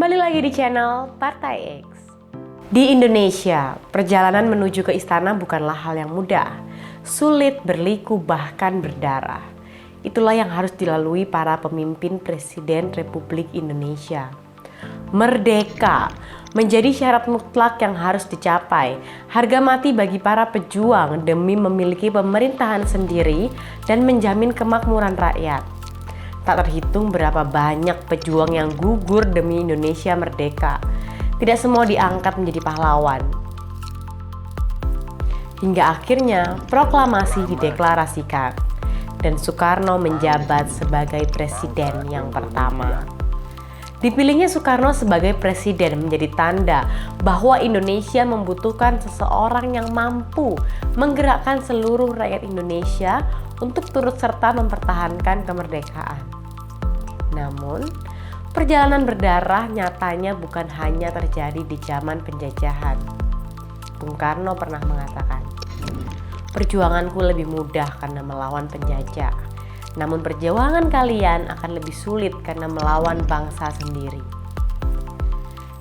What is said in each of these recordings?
Kembali lagi di channel Partai X. Di Indonesia, perjalanan menuju ke istana bukanlah hal yang mudah. Sulit, berliku, bahkan berdarah. Itulah yang harus dilalui para pemimpin Presiden Republik Indonesia. Merdeka menjadi syarat mutlak yang harus dicapai. Harga mati bagi para pejuang demi memiliki pemerintahan sendiri dan menjamin kemakmuran rakyat. Tak terhitung berapa banyak pejuang yang gugur demi Indonesia merdeka. Tidak semua diangkat menjadi pahlawan. Hingga akhirnya proklamasi dideklarasikan dan Soekarno menjabat sebagai presiden yang pertama. Dipilihnya Soekarno sebagai presiden menjadi tanda bahwa Indonesia membutuhkan seseorang yang mampu menggerakkan seluruh rakyat Indonesia untuk turut serta mempertahankan kemerdekaan. Namun, perjalanan berdarah nyatanya bukan hanya terjadi di zaman penjajahan. Bung Karno pernah mengatakan, "Perjuanganku lebih mudah karena melawan penjajah. Namun perjuangan kalian akan lebih sulit karena melawan bangsa sendiri."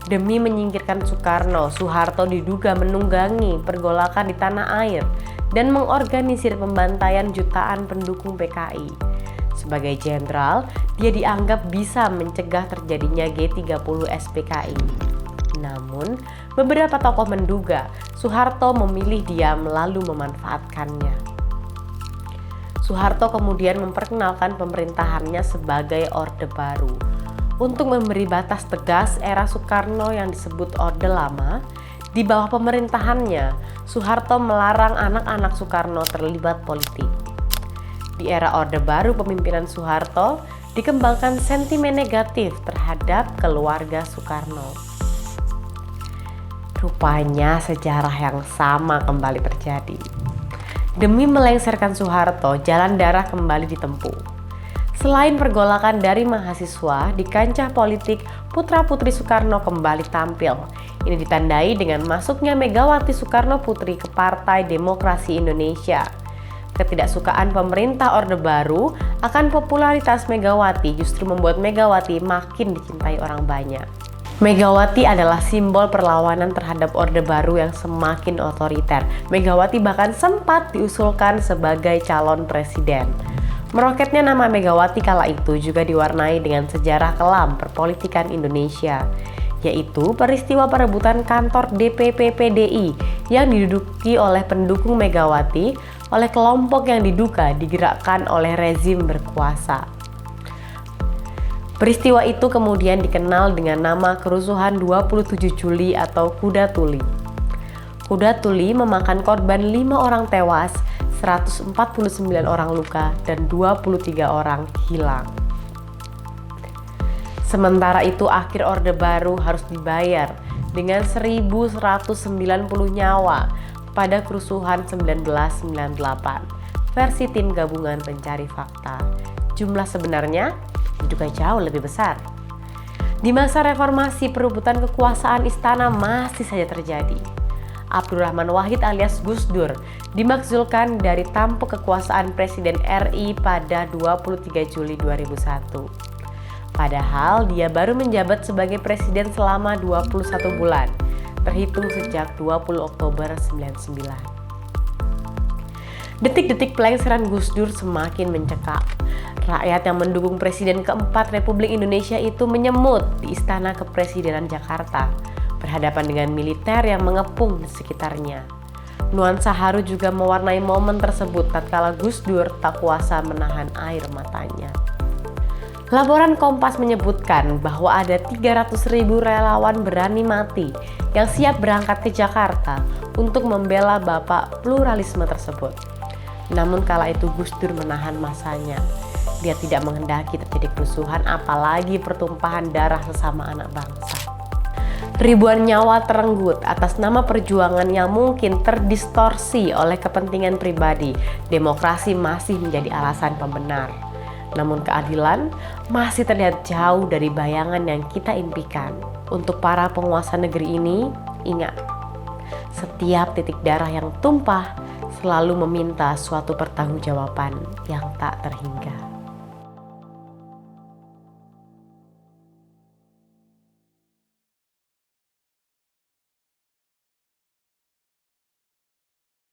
Demi menyingkirkan Soekarno, Soeharto diduga menunggangi pergolakan di tanah air dan mengorganisir pembantaian jutaan pendukung PKI. Sebagai jenderal, dia dianggap bisa mencegah terjadinya G30 SPKI. Namun, beberapa tokoh menduga Soeharto memilih diam lalu memanfaatkannya. Soeharto kemudian memperkenalkan pemerintahannya sebagai Orde Baru. Untuk memberi batas tegas era Soekarno yang disebut Orde Lama, di bawah pemerintahannya, Soeharto melarang anak-anak Soekarno terlibat politik. Di era Orde Baru pemimpinan Soeharto, dikembangkan sentimen negatif terhadap keluarga Soekarno. Rupanya sejarah yang sama kembali terjadi. Demi melengsarkan Soeharto, jalan darah kembali ditempuh. Selain pergolakan dari mahasiswa, di kancah politik, putra-putri Soekarno kembali tampil. Ini ditandai dengan masuknya Megawati Soekarno Putri ke Partai Demokrasi Indonesia. Ketidaksukaan pemerintah Orde Baru akan popularitas Megawati justru membuat Megawati makin dicintai orang banyak. Megawati adalah simbol perlawanan terhadap Orde Baru yang semakin otoriter. Megawati bahkan sempat diusulkan sebagai calon presiden. Meroketnya nama Megawati kala itu juga diwarnai dengan sejarah kelam perpolitikan Indonesia, yaitu peristiwa perebutan kantor DPP PDI yang diduduki oleh pendukung Megawati oleh kelompok yang diduga digerakkan oleh rezim berkuasa. Peristiwa itu kemudian dikenal dengan nama kerusuhan 27 Juli atau Kuda Tuli. Kuda Tuli memakan korban 5 orang tewas, 149 orang luka, dan 23 orang hilang. Sementara itu akhir Orde Baru harus dibayar dengan 1.190 nyawa pada kerusuhan 1998 versi tim gabungan pencari fakta. Jumlah sebenarnya juga jauh lebih besar. Di masa reformasi, perebutan kekuasaan istana masih saja terjadi. Abdurrahman Wahid alias Gus Dur dimakzulkan dari tampuk kekuasaan Presiden RI pada 23 Juli 2001. Padahal dia baru menjabat sebagai presiden selama 21 bulan, terhitung sejak 20 Oktober 99. Detik-detik pelengseran Gus Dur semakin mencekam. Rakyat yang mendukung Presiden keempat Republik Indonesia itu menyemut di Istana Kepresidenan Jakarta, berhadapan dengan militer yang mengepung di sekitarnya. Nuansa haru juga mewarnai momen tersebut tatkala Gus Dur tak kuasa menahan air matanya. Laporan Kompas menyebutkan bahwa ada 300.000 relawan berani mati yang siap berangkat ke Jakarta untuk membela bapak pluralisme tersebut. Namun kala itu Gus Dur menahan masanya. Dia tidak menghendaki terjadi kerusuhan, apalagi pertumpahan darah sesama anak bangsa. Ribuan nyawa terenggut atas nama perjuangan yang mungkin terdistorsi oleh kepentingan pribadi. Demokrasi masih menjadi alasan pembenar. Namun keadilan masih terlihat jauh dari bayangan yang kita impikan. Untuk para penguasa negeri ini, ingat, setiap titik darah yang tumpah selalu meminta suatu pertanggungjawaban yang tak terhingga.